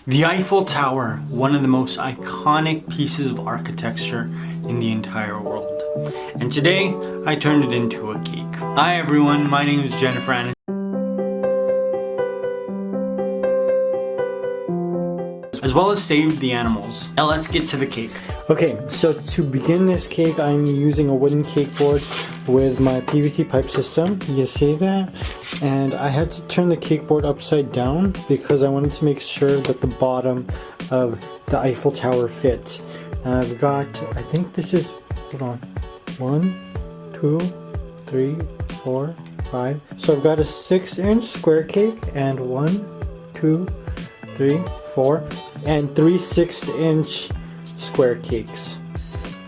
The Eiffel Tower, one of the most iconic pieces of architecture in the entire world. And today, I turned it into a cake. Hi everyone, my name is Jennifer Annis, as well as Save the Animals. Now let's get to the cake. Okay, so to begin this cake, I'm using a wooden cake board with my PVC pipe system. You see that? And I had to turn the cake board upside down because I wanted to make sure that the bottom of the Eiffel Tower fits. I've got, I think this is, hold on, 1, 2, 3, 4, 5. So I've got a 6-inch square cake and 1, 2, 3, 4, and 3 6-inch square cakes,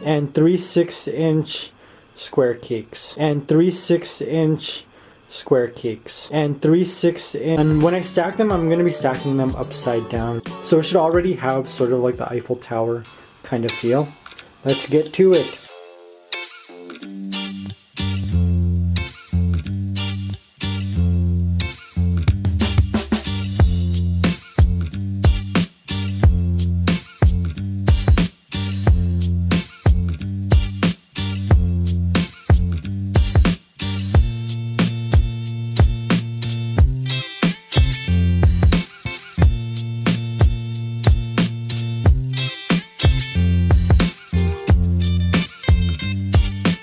and 3 6-inch square cakes, and 3 6-inch square cakes, and 3 6-inch. And when I stack them, I'm going to be stacking them upside down. So it should already have sort of like the Eiffel Tower kind of feel. Let's get to it.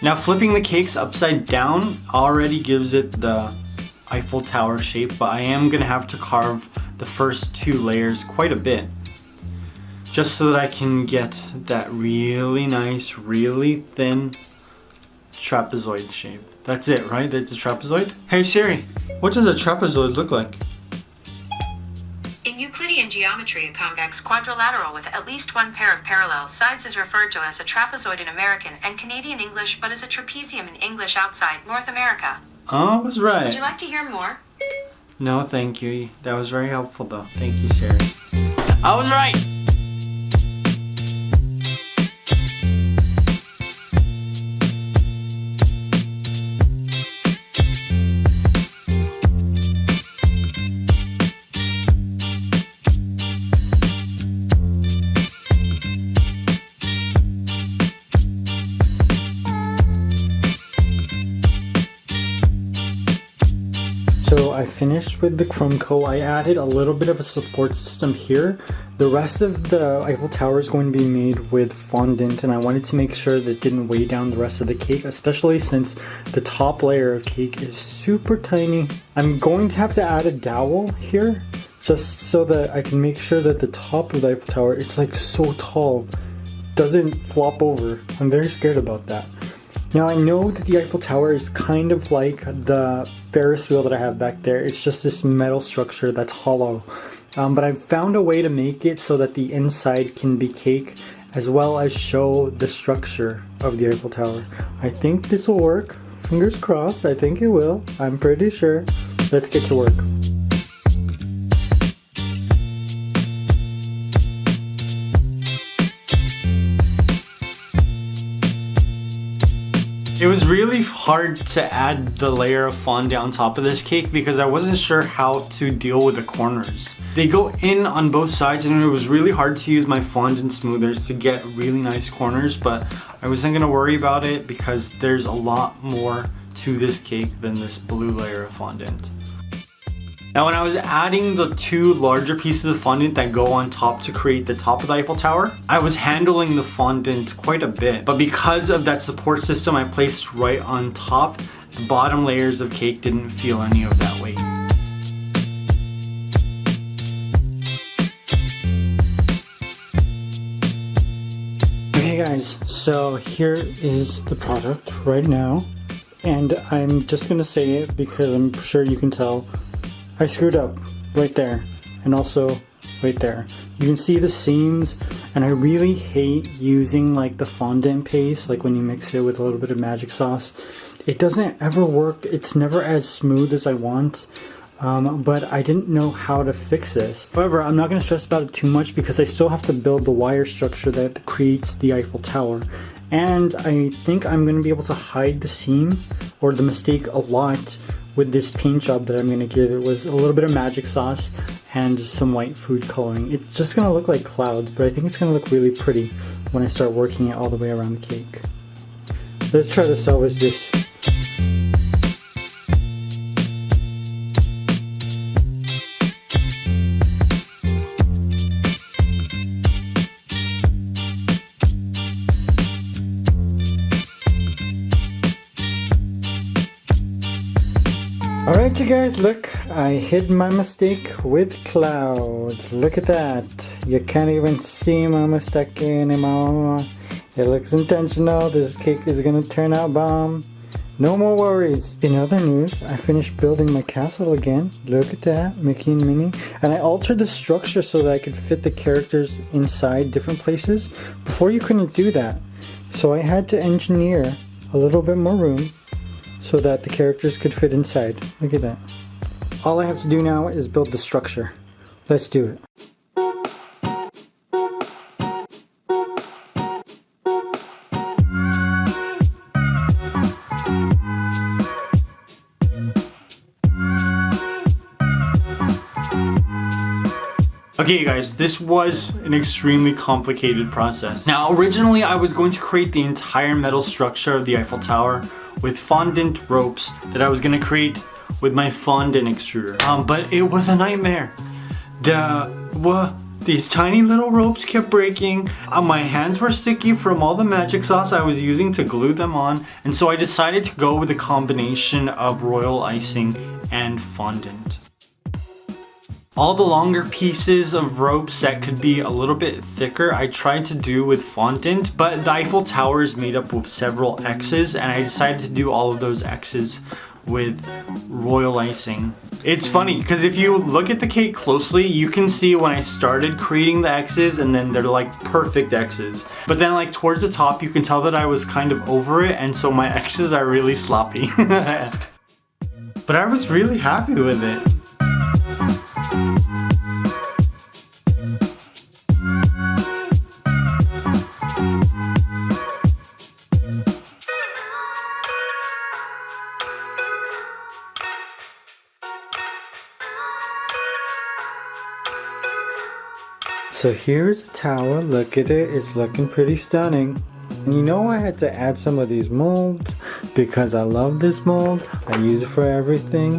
Now flipping the cakes upside down already gives it the Eiffel Tower shape, but I am going to have to carve the first 2 layers quite a bit, just so that I can get that really nice, really thin trapezoid shape. That's it, right? That's a trapezoid? Hey Siri, what does a trapezoid look like? In Euclidean geometry, a convex quadrilateral with at least one pair of parallel sides is referred to as a trapezoid in American and Canadian English, but as a trapezium in English outside North America. Oh, I was right. Would you like to hear more? No, thank you. That was very helpful though. Thank you, Siri. I was right! So I finished with the chrome coat. I added a little bit of a support system here. The rest of the Eiffel Tower is going to be made with fondant, and I wanted to make sure that it didn't weigh down the rest of the cake, especially since the top layer of cake is super tiny. I'm going to have to add a dowel here just so that I can make sure that the top of the Eiffel Tower, it's like so tall, doesn't flop over. I'm very scared about that. Now I know that the Eiffel Tower is kind of like the Ferris wheel that I have back there. It's just this metal structure that's hollow. But I've found a way to make it so that the inside can be cake as well as show the structure of the Eiffel Tower. I think this will work. Fingers crossed, I think it will. I'm pretty sure. Let's get to work. It was really hard to add the layer of fondant on top of this cake because I wasn't sure how to deal with the corners. They go in on both sides and it was really hard to use my fondant smoothers to get really nice corners, but I wasn't going to worry about it because there's a lot more to this cake than this blue layer of fondant. Now when I was adding the 2 larger pieces of fondant that go on top to create the top of the Eiffel Tower, I was handling the fondant quite a bit. But because of that support system I placed right on top, the bottom layers of cake didn't feel any of that weight. Okay guys, so here is the product right now. And I'm just gonna say it because I'm sure you can tell. I screwed up right there and also right there. You can see the seams, and I really hate using like the fondant paste, like when you mix it with a little bit of magic sauce. It doesn't ever work. It's never as smooth as I want, but I didn't know how to fix this. However, I'm not going to stress about it too much because I still have to build the wire structure that creates the Eiffel Tower. And I think I'm going to be able to hide the seam or the mistake a lot with this paint job that I'm going to give it with a little bit of magic sauce and some white food coloring. It's just going to look like clouds, but I think it's going to look really pretty when I start working it all the way around the cake. Let's try to salvage this. Alright you guys, look, I hid my mistake with clouds. Look at that. You can't even see my mistake anymore. It looks intentional. This cake is gonna turn out bomb. No more worries. In other news, I finished building my castle again. Look at that, Mickey and Minnie. And I altered the structure so that I could fit the characters inside different places. Before you couldn't do that. So I had to engineer a little bit more room so that the characters could fit inside. Look at that. All I have to do now is build the structure. Let's do it. Okay you guys, this was an extremely complicated process. Now originally I was going to create the entire metal structure of the Eiffel Tower with fondant ropes that I was going to create with my fondant extruder. But it was a nightmare. These tiny little ropes kept breaking. My hands were sticky from all the magic sauce I was using to glue them on, and so I decided to go with a combination of royal icing and fondant. All the longer pieces of ropes that could be a little bit thicker I tried to do with fondant, but the Eiffel Tower is made up of several X's and I decided to do all of those X's with royal icing. It's funny because if you look at the cake closely, you can see when I started creating the X's and then they're like perfect X's. But then like towards the top you can tell that I was kind of over it, and so my X's are really sloppy. But I was really happy with it. So here's the tower, look at it, it's looking pretty stunning. And you know I had to add some of these molds because I love this mold, I use it for everything.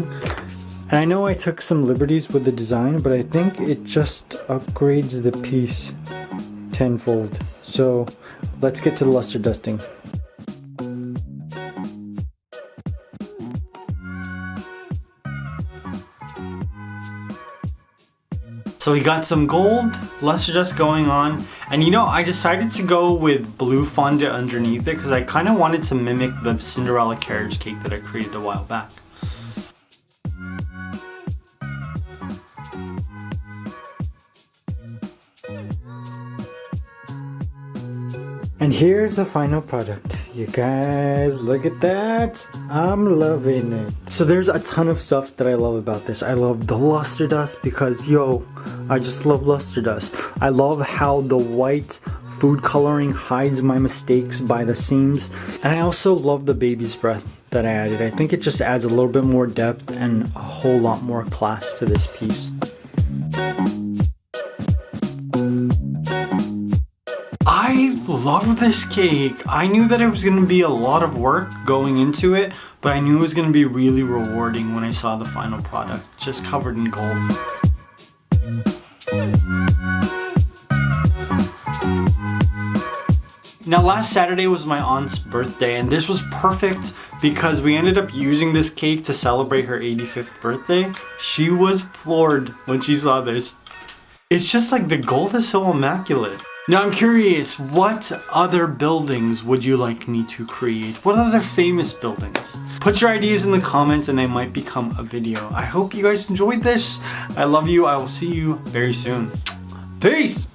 And I know I took some liberties with the design, but I think it just upgrades the piece tenfold. So let's get to the luster dusting. So we got some gold luster dust going on, and you know, I decided to go with blue fondant underneath it because I kind of wanted to mimic the Cinderella carriage cake that I created a while back. And here's the final product. You guys, look at that. I'm loving it. So there's a ton of stuff that I love about this. I love the luster dust because, yo, I just love luster dust. I love how the white food coloring hides my mistakes by the seams. And I also love the baby's breath that I added. I think it just adds a little bit more depth and a whole lot more class to this piece. I love this cake. I knew that it was going to be a lot of work going into it, but I knew it was going to be really rewarding when I saw the final product, just covered in gold. Now last Saturday was my aunt's birthday, and this was perfect because we ended up using this cake to celebrate her 85th birthday. She was floored when she saw this. It's just like the gold is so immaculate. Now I'm curious, what other buildings would you like me to create? What other famous buildings? Put your ideas in the comments and they might become a video. I hope you guys enjoyed this. I love you. I will see you very soon. Peace!